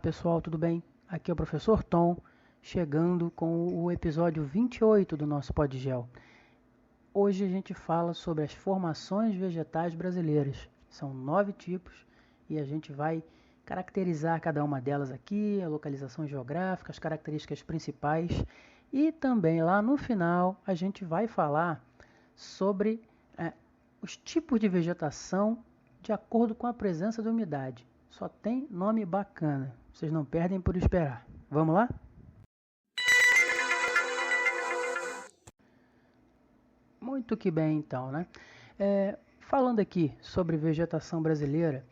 pessoal, tudo bem? Aqui é o professor Tom, chegando com o episódio 28 do nosso Podgel. Hoje a gente fala sobre as formações vegetais brasileiras. São 9 tipos e a gente vai caracterizar cada uma delas aqui, a localização geográfica, as características principais e também lá no final a gente vai falar sobre os tipos de vegetação de acordo com a presença de umidade. Só tem nome bacana. Vocês não perdem por esperar. Vamos lá? Muito que bem, então, né? Falando aqui sobre vegetação brasileira,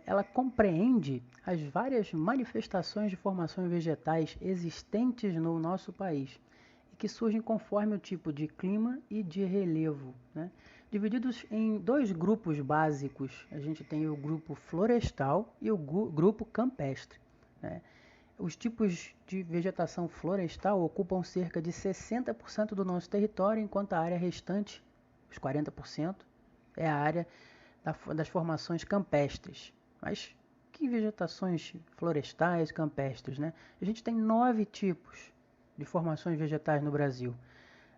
ela compreende as várias manifestações de formações vegetais existentes no nosso país e que surgem conforme o tipo de clima e de relevo, né? Divididos em dois grupos básicos. A gente tem o grupo florestal e o grupo campestre, né? Os tipos de vegetação florestal ocupam cerca de 60% do nosso território, enquanto a área restante, os 40%, é a área das formações campestres. Mas que vegetações florestais campestres, né? A gente tem 9 tipos de formações vegetais no Brasil.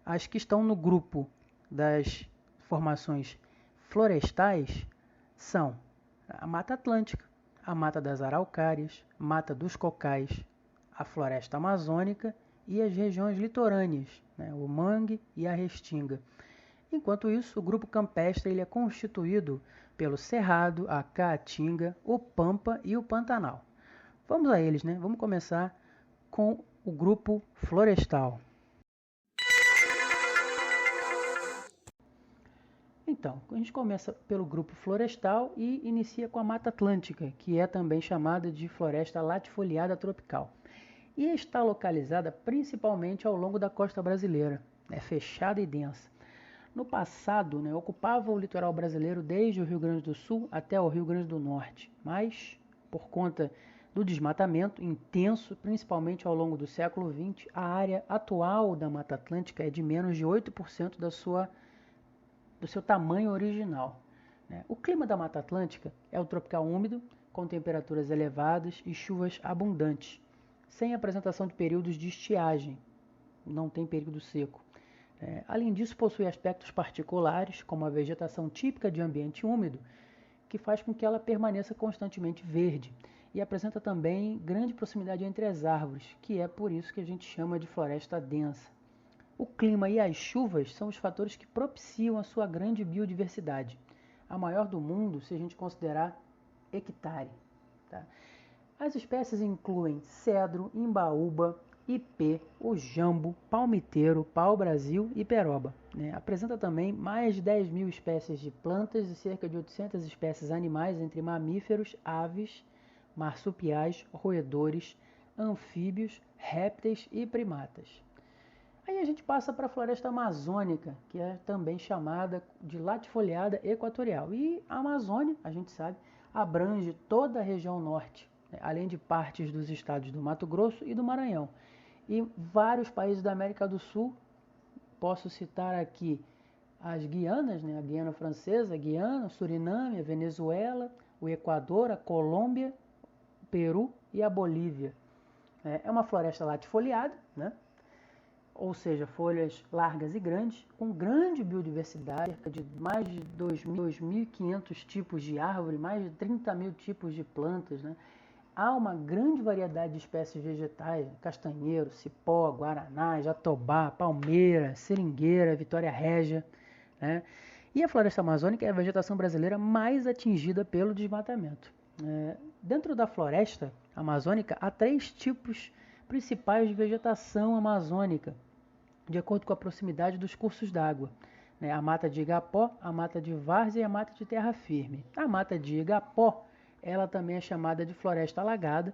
As que estão no grupo das formações florestais são a Mata Atlântica, a Mata das Araucárias, Mata dos Cocais, a Floresta Amazônica e as regiões litorâneas, né, o Mangue e a Restinga. Enquanto isso, o grupo campestre ele é constituído pelo Cerrado, a Caatinga, o Pampa e o Pantanal. Vamos a eles, né? Vamos começar com o grupo florestal. Então, a gente começa pelo grupo florestal e inicia com a Mata Atlântica, que é também chamada de floresta latifoliada tropical. E está localizada principalmente ao longo da costa brasileira, fechada e densa. No passado, ocupava o litoral brasileiro desde o Rio Grande do Sul até o Rio Grande do Norte, mas por conta do desmatamento intenso, principalmente ao longo do século XX, a área atual da Mata Atlântica é de menos de 8% do seu tamanho original. O clima da Mata Atlântica é o tropical úmido, com temperaturas elevadas e chuvas abundantes, sem apresentação de períodos de estiagem, não tem período seco. Além disso, possui aspectos particulares, como a vegetação típica de ambiente úmido, que faz com que ela permaneça constantemente verde, e apresenta também grande proximidade entre as árvores, que é por isso que a gente chama de floresta densa. O clima e as chuvas são os fatores que propiciam a sua grande biodiversidade, a maior do mundo se a gente considerar hectare. Tá? As espécies incluem cedro, imbaúba, ipê, o jambo, palmiteiro, pau-brasil e peroba. Apresenta também mais de 10 mil espécies de plantas e cerca de 800 espécies animais, entre mamíferos, aves, marsupiais, roedores, anfíbios, répteis e primatas. Aí a gente passa para a floresta amazônica, que é também chamada de latifoliada equatorial. E a Amazônia, a gente sabe, abrange toda a região norte, além de partes dos estados do Mato Grosso e do Maranhão. E vários países da América do Sul, posso citar aqui as Guianas, a Guiana Francesa, a Guiana, o Suriname, a Venezuela, o Equador, a Colômbia, o Peru e a Bolívia. É uma floresta latifoliada, ou seja, folhas largas e grandes, com grande biodiversidade, cerca de mais de 2.500 tipos de árvore, mais de 30 mil tipos de plantas. Há uma grande variedade de espécies vegetais, castanheiro, cipó, guaraná, jatobá, palmeira, seringueira, vitória régia. E a floresta amazônica é a vegetação brasileira mais atingida pelo desmatamento. Dentro da floresta amazônica, há 3 tipos principais de vegetação amazônica, de acordo com a proximidade dos cursos d'água. A mata de igapó, a mata de várzea e a mata de terra firme. A mata de igapó, ela também é chamada de floresta alagada,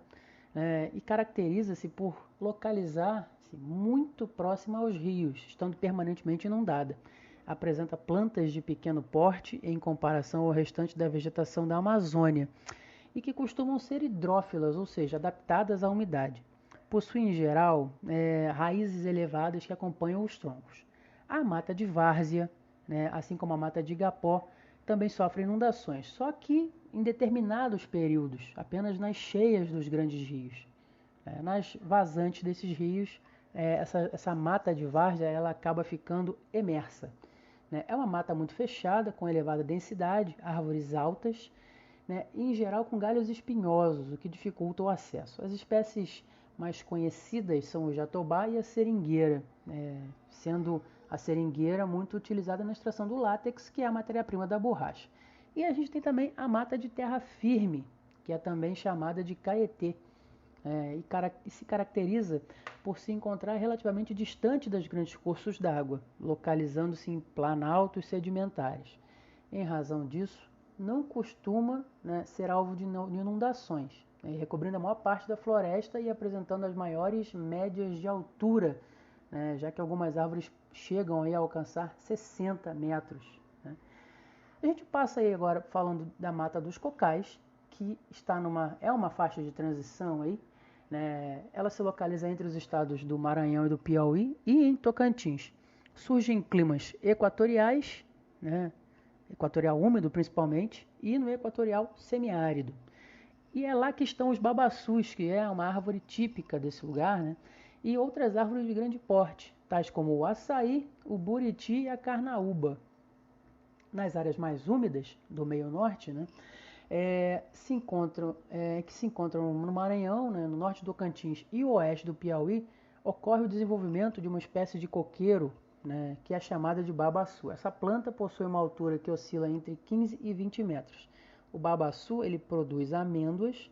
e caracteriza-se por localizar-se muito próxima aos rios, estando permanentemente inundada. Apresenta plantas de pequeno porte em comparação ao restante da vegetação da Amazônia e que costumam ser hidrófilas, ou seja, adaptadas à umidade. Possui, em geral, raízes elevadas que acompanham os troncos. A mata de várzea, assim como a mata de igapó, também sofre inundações, só que em determinados períodos, apenas nas cheias dos grandes rios. Nas vazantes desses rios, essa mata de várzea ela acaba ficando emersa. É uma mata muito fechada, com elevada densidade, árvores altas, e em geral com galhos espinhosos, o que dificulta o acesso. As espécies mais conhecidas são o jatobá e a seringueira, sendo a seringueira muito utilizada na extração do látex, que é a matéria-prima da borracha. E a gente tem também a mata de terra firme, que é também chamada de caetê, e se caracteriza por se encontrar relativamente distante das grandes cursos d'água, localizando-se em planaltos sedimentares. Em razão disso, não costuma ser alvo de inundações, recobrindo a maior parte da floresta e apresentando as maiores médias de altura, já que algumas árvores chegam a alcançar 60 metros. A gente passa aí agora falando da Mata dos Cocais, que é uma faixa de transição aí. Ela se localiza entre os estados do Maranhão e do Piauí e em Tocantins. Surge em climas equatoriais, equatorial úmido principalmente, e no equatorial semiárido. E é lá que estão os babaçus, que é uma árvore típica desse lugar, e outras árvores de grande porte, tais como o açaí, o buriti e a carnaúba. Nas áreas mais úmidas do meio norte, que se encontram no Maranhão, no norte do Tocantins e oeste do Piauí, ocorre o desenvolvimento de uma espécie de coqueiro, que é chamada de babaçu. Essa planta possui uma altura que oscila entre 15 e 20 metros. O babaçu ele produz amêndoas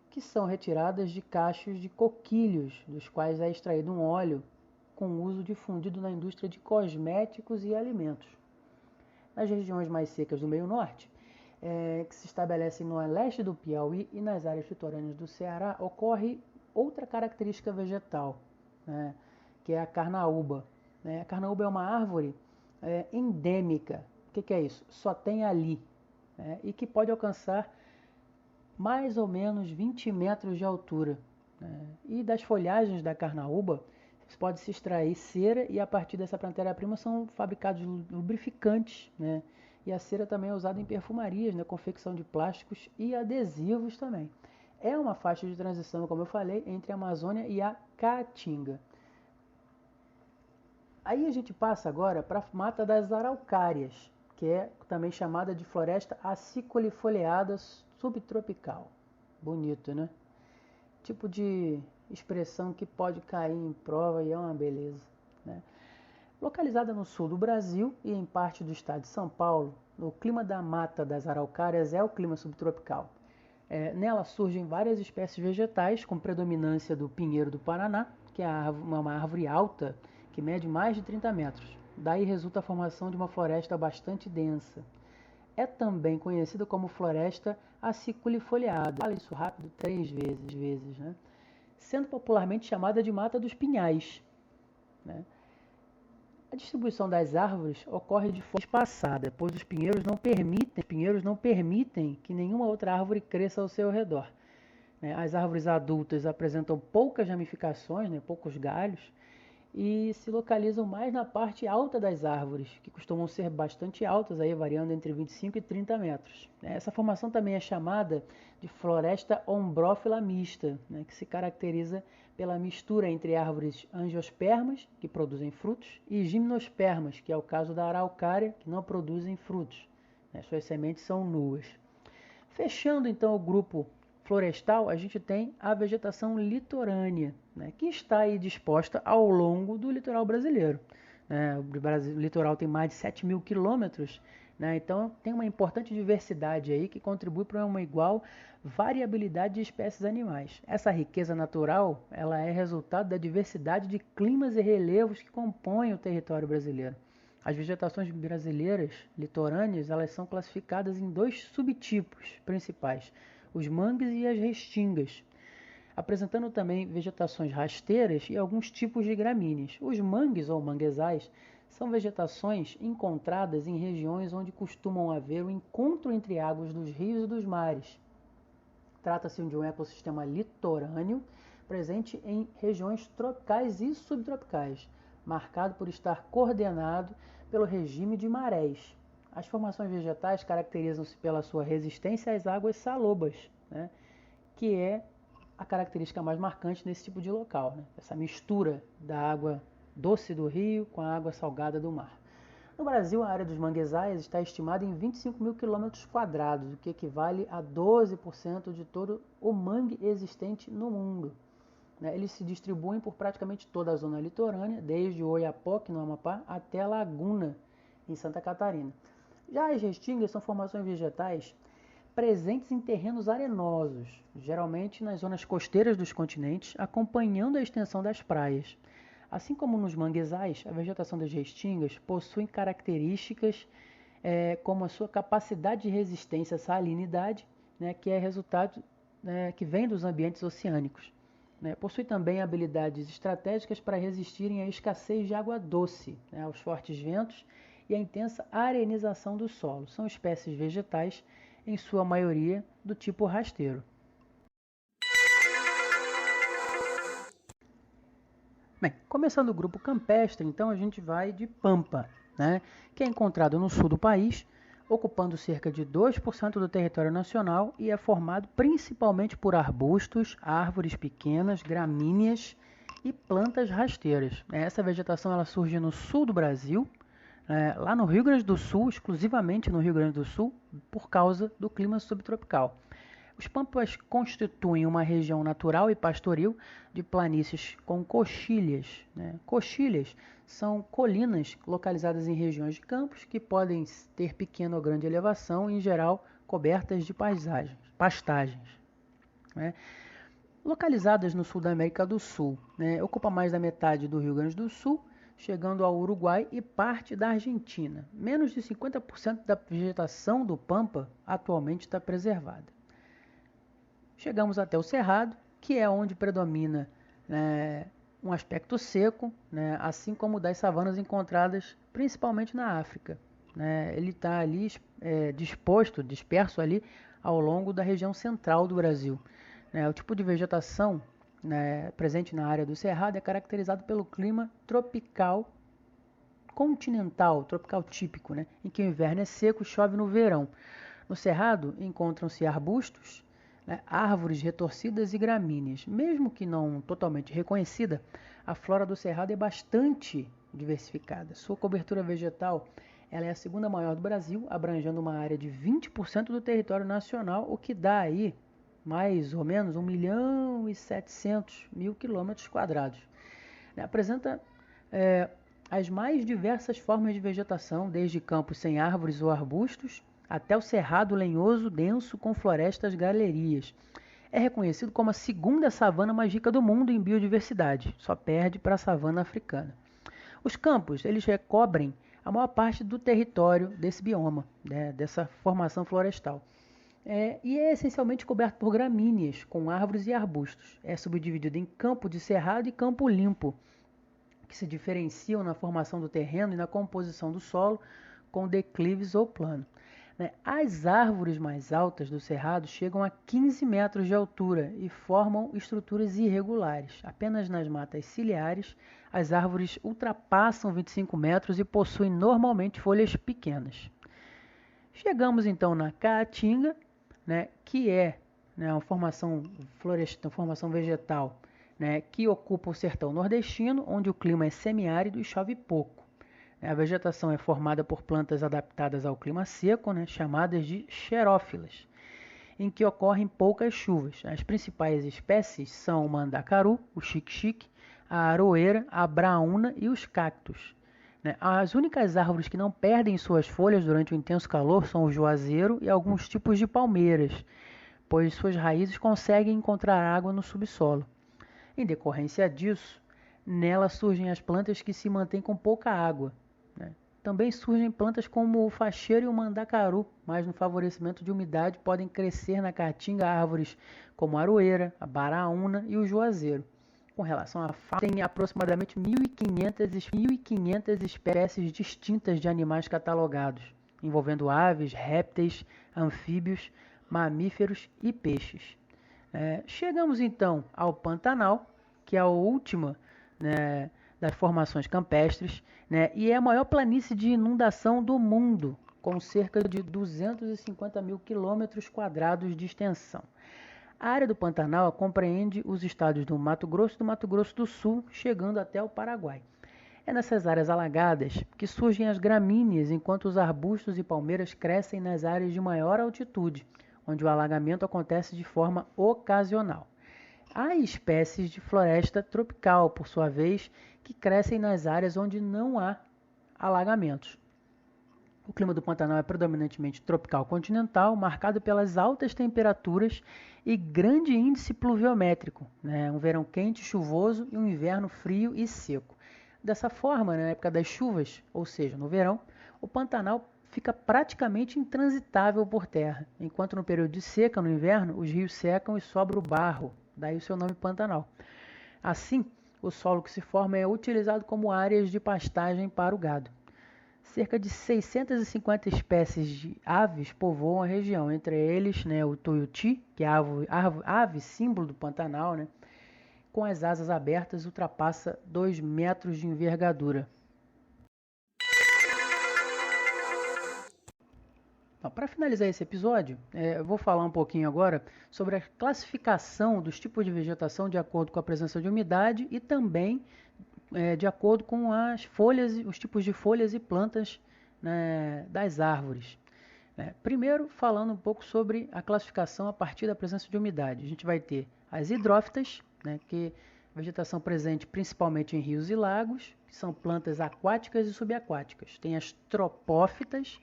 que são retiradas de cachos de coquilhos, dos quais é extraído um óleo com uso difundido na indústria de cosméticos e alimentos. Nas regiões mais secas do meio norte, que se estabelecem no leste do Piauí e nas áreas litorâneas do Ceará, ocorre outra característica vegetal, que é a carnaúba. A carnaúba é uma árvore endêmica. O que é isso? Só tem ali, e que pode alcançar mais ou menos 20 metros de altura. E das folhagens da carnaúba, pode se extrair cera e a partir dessa matéria-prima são fabricados lubrificantes, E a cera também é usada em perfumarias, confecção de plásticos e adesivos também. É uma faixa de transição, como eu falei, entre a Amazônia e a Caatinga. Aí a gente passa agora para a Mata das Araucárias, que é também chamada de floresta aciculifoliada subtropical. Bonito, né? Tipo de expressão que pode cair em prova e é uma beleza. Localizada no sul do Brasil e em parte do estado de São Paulo, o clima da Mata das Araucárias é o clima subtropical. Nela surgem várias espécies vegetais, com predominância do pinheiro do Paraná, que é uma árvore alta que mede mais de 30 metros. Daí resulta a formação de uma floresta bastante densa. É também conhecida como floresta aciculifoliada. Fala isso rápido 3 vezes, Sendo popularmente chamada de Mata dos Pinhais. A distribuição das árvores ocorre de forma espaçada, pois os pinheiros não permitem que nenhuma outra árvore cresça ao seu redor. As árvores adultas apresentam poucas ramificações, poucos galhos, e se localizam mais na parte alta das árvores, que costumam ser bastante altas, variando entre 25 e 30 metros. Essa formação também é chamada de floresta ombrófila mista, que se caracteriza pela mistura entre árvores angiospermas, que produzem frutos, e gimnospermas, que é o caso da araucária, que não produzem frutos. Suas sementes são nuas. Fechando então o grupo florestal, a gente tem a vegetação litorânea, que está aí disposta ao longo do litoral brasileiro. O litoral tem mais de 7 mil quilômetros, então tem uma importante diversidade aí que contribui para uma igual variabilidade de espécies animais. Essa riqueza natural ela é resultado da diversidade de climas e relevos que compõem o território brasileiro. As vegetações brasileiras litorâneas elas são classificadas em 2 subtipos principais, os mangues e as restingas, apresentando também vegetações rasteiras e alguns tipos de gramíneas. Os mangues ou manguezais são vegetações encontradas em regiões onde costumam haver o encontro entre águas dos rios e dos mares. Trata-se de um ecossistema litorâneo presente em regiões tropicais e subtropicais, marcado por estar coordenado pelo regime de marés. As formações vegetais caracterizam-se pela sua resistência às águas salobas, né? Que é a característica mais marcante nesse tipo de local, né? Essa mistura da água doce do rio com a água salgada do mar. No Brasil, a área dos manguezais está estimada em 25 mil quilômetros quadrados, o que equivale a 12% de todo o mangue existente no mundo. Eles se distribuem por praticamente toda a zona litorânea, desde Oiapoque, no Amapá, até a Laguna, em Santa Catarina. Já as restingas são formações vegetais presentes em terrenos arenosos, geralmente nas zonas costeiras dos continentes, acompanhando a extensão das praias. Assim como nos manguezais, a vegetação das restingas possui características como a sua capacidade de resistência à salinidade, né, que é resultado que vem dos ambientes oceânicos. Possui também habilidades estratégicas para resistirem à escassez de água doce, aos fortes ventos e à intensa arenização do solo. São espécies vegetais, em sua maioria, do tipo rasteiro. Bem, começando o grupo campestre, então a gente vai de pampa, né, que é encontrado no sul do país, ocupando cerca de 2% do território nacional e é formado principalmente por arbustos, árvores pequenas, gramíneas e plantas rasteiras. Essa vegetação ela surge no sul do Brasil, lá no Rio Grande do Sul, exclusivamente no Rio Grande do Sul, por causa do clima subtropical. Os pampas constituem uma região natural e pastoril de planícies com coxilhas. Coxilhas são colinas localizadas em regiões de campos que podem ter pequena ou grande elevação, em geral cobertas de pastagens. Localizadas no sul da América do Sul, ocupa mais da metade do Rio Grande do Sul, chegando ao Uruguai e parte da Argentina. Menos de 50% da vegetação do pampa atualmente está preservada. Chegamos até o Cerrado, que é onde predomina um aspecto seco, assim como das savanas encontradas principalmente na África. Ele está ali disperso ali ao longo da região central do Brasil. O tipo de vegetação presente na área do Cerrado é caracterizado pelo clima tropical continental, tropical típico, em que o inverno é seco e chove no verão. No Cerrado encontram-se arbustos, árvores retorcidas e gramíneas. Mesmo que não totalmente reconhecida, a flora do Cerrado é bastante diversificada. Sua cobertura vegetal ela é a segunda maior do Brasil, abrangendo uma área de 20% do território nacional, o que dá aí mais ou menos 1.700.000 quilômetros quadrados. Apresenta as mais diversas formas de vegetação, desde campos sem árvores ou arbustos, até o cerrado lenhoso denso com florestas galerias. É reconhecido como a segunda savana mais rica do mundo em biodiversidade, só perde para a savana africana. Os campos eles recobrem a maior parte do território desse bioma, dessa formação florestal. E é essencialmente coberto por gramíneas, com árvores e arbustos. É subdividido em campo de cerrado e campo limpo, que se diferenciam na formação do terreno e na composição do solo, com declives ou plano. As árvores mais altas do cerrado chegam a 15 metros de altura e formam estruturas irregulares. Apenas nas matas ciliares, as árvores ultrapassam 25 metros e possuem normalmente folhas pequenas. Chegamos então na caatinga, que é uma formação vegetal que ocupa o sertão nordestino, onde o clima é semiárido e chove pouco. A vegetação é formada por plantas adaptadas ao clima seco, chamadas de xerófilas, em que ocorrem poucas chuvas. As principais espécies são o mandacaru, o xique-xique, a aroeira, a braúna e os cactos. As únicas árvores que não perdem suas folhas durante o intenso calor são o juazeiro e alguns tipos de palmeiras, pois suas raízes conseguem encontrar água no subsolo. Em decorrência disso, nela surgem as plantas que se mantêm com pouca água. Também surgem plantas como o facheiro e o mandacaru, mas no favorecimento de umidade podem crescer na caatinga árvores como a aroeira, a baraúna e o juazeiro. Com relação à fauna, tem aproximadamente 1.500 espécies distintas de animais catalogados, envolvendo aves, répteis, anfíbios, mamíferos e peixes. Chegamos então ao Pantanal, que é a última das formações campestres, e é a maior planície de inundação do mundo, com cerca de 250 mil quilômetros quadrados de extensão. A área do Pantanal compreende os estados do Mato Grosso e do Mato Grosso do Sul, chegando até o Paraguai. É nessas áreas alagadas que surgem as gramíneas, enquanto os arbustos e palmeiras crescem nas áreas de maior altitude, onde o alagamento acontece de forma ocasional. Há espécies de floresta tropical, por sua vez, que crescem nas áreas onde não há alagamentos. O clima do Pantanal é predominantemente tropical continental, marcado pelas altas temperaturas e grande índice pluviométrico, né? Um verão quente, chuvoso e um inverno frio e seco. Dessa forma, na época das chuvas, ou seja, no verão, o Pantanal fica praticamente intransitável por terra, enquanto no período de seca, no inverno, os rios secam e sobra o barro, daí o seu nome Pantanal. Assim, o solo que se forma é utilizado como áreas de pastagem para o gado. Cerca de 650 espécies de aves povoam a região, entre eles, né, o tuiuti, que é a ave símbolo do Pantanal, né, com as asas abertas, ultrapassa 2 metros de envergadura. Então, para finalizar esse episódio, eu vou falar um pouquinho agora sobre a classificação dos tipos de vegetação de acordo com a presença de umidade e também de acordo com as folhas, os tipos de folhas e plantas, né, das árvores. Primeiro, falando um pouco sobre a classificação a partir da presença de umidade. A gente vai ter as hidrófitas, né, que é vegetação presente principalmente em rios e lagos, que são plantas aquáticas e subaquáticas. Tem as tropófitas,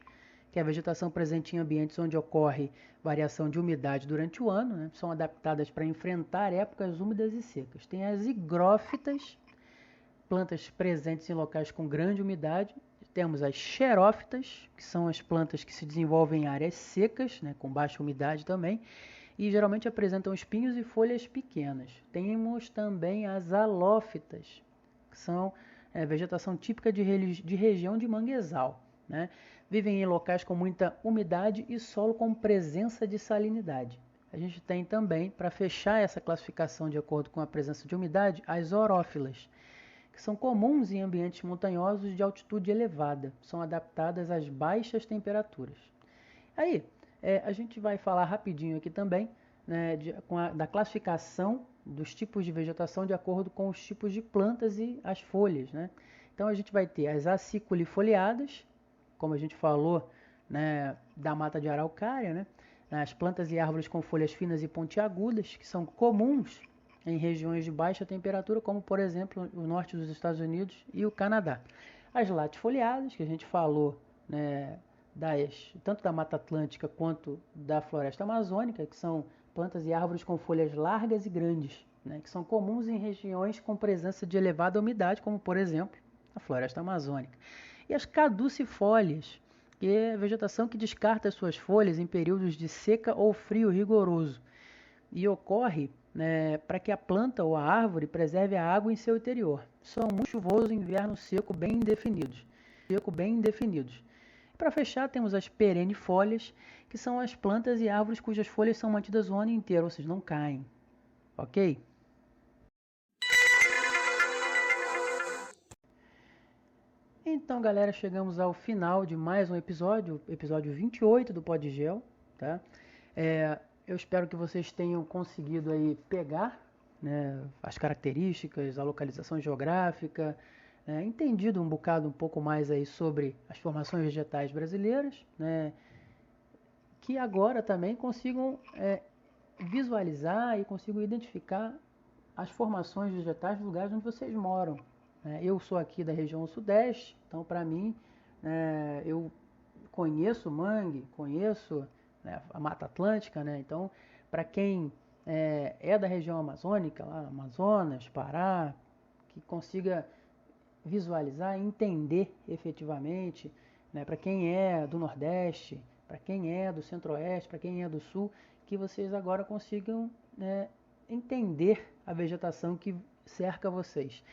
que é a vegetação presente em ambientes onde ocorre variação de umidade durante o ano, né, são adaptadas para enfrentar épocas úmidas e secas. Tem as higrófitas, plantas presentes em locais com grande umidade. Temos as xerófitas, que são as plantas que se desenvolvem em áreas secas, né, com baixa umidade também, e geralmente apresentam espinhos e folhas pequenas. Temos também as halófitas, que são vegetação típica de região de manguezal, né? Vivem em locais com muita umidade e solo com presença de salinidade. A gente tem também, para fechar essa classificação de acordo com a presença de umidade, as orófilas, que são comuns em ambientes montanhosos de altitude elevada, são adaptadas às baixas temperaturas. Aí, a gente vai falar rapidinho aqui também, né, da classificação dos tipos de vegetação de acordo com os tipos de plantas e as folhas, né? Então a gente vai ter as aciculifoliadas, como a gente falou, né, da mata de araucária, né? As plantas e árvores com folhas finas e pontiagudas, que são comuns em regiões de baixa temperatura, como por exemplo o norte dos Estados Unidos e o Canadá. As latifoliadas, que a gente falou, né, tanto da Mata Atlântica quanto da Floresta Amazônica, que são plantas e árvores com folhas largas e grandes, né, que são comuns em regiões com presença de elevada umidade, como por exemplo a Floresta Amazônica. E as caducifólias, que é a vegetação que descarta suas folhas em períodos de seca ou frio rigoroso, e ocorre, né, para que a planta ou a árvore preserve a água em seu interior. São muito chuvosos e inverno seco bem indefinidos. Para fechar, temos as perennifólias, que são as plantas e árvores cujas folhas são mantidas o ano inteiro, ou seja, não caem. Ok? Então, galera, chegamos ao final de mais um episódio 28 do Podgel, tá? Eu espero que vocês tenham conseguido aí pegar, né, as características, a localização geográfica, entendido um pouco mais aí sobre as formações vegetais brasileiras, né, que agora também consigam visualizar e consigam identificar as formações vegetais dos lugares onde vocês moram. Eu sou aqui da região sudeste, então para mim, eu conheço o mangue, conheço, né, a Mata Atlântica, né? Então, para quem é da região amazônica, lá Amazonas, Pará, que consiga visualizar e entender efetivamente, né, para quem é do Nordeste, para quem é do Centro-Oeste, para quem é do Sul, que vocês agora consigam, né, entender a vegetação que cerca vocês.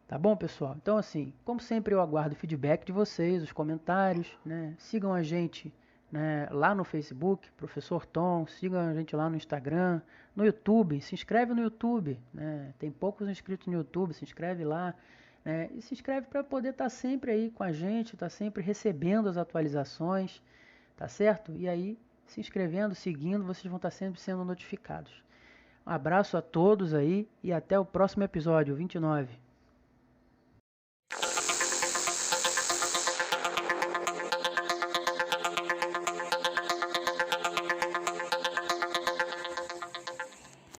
Tá bom, pessoal? Então, assim, como sempre, eu aguardo o feedback de vocês, os comentários, né? Sigam a gente, né, lá no Facebook, Professor Tom, sigam a gente lá no Instagram, no YouTube, se inscreve no YouTube, né? Tem poucos inscritos no YouTube, se inscreve lá, né? E se inscreve para poder estar sempre aí com a gente, estar sempre recebendo as atualizações, tá certo? E aí, se inscrevendo, seguindo, vocês vão estar sempre sendo notificados. Um abraço a todos aí e até o próximo episódio, 29.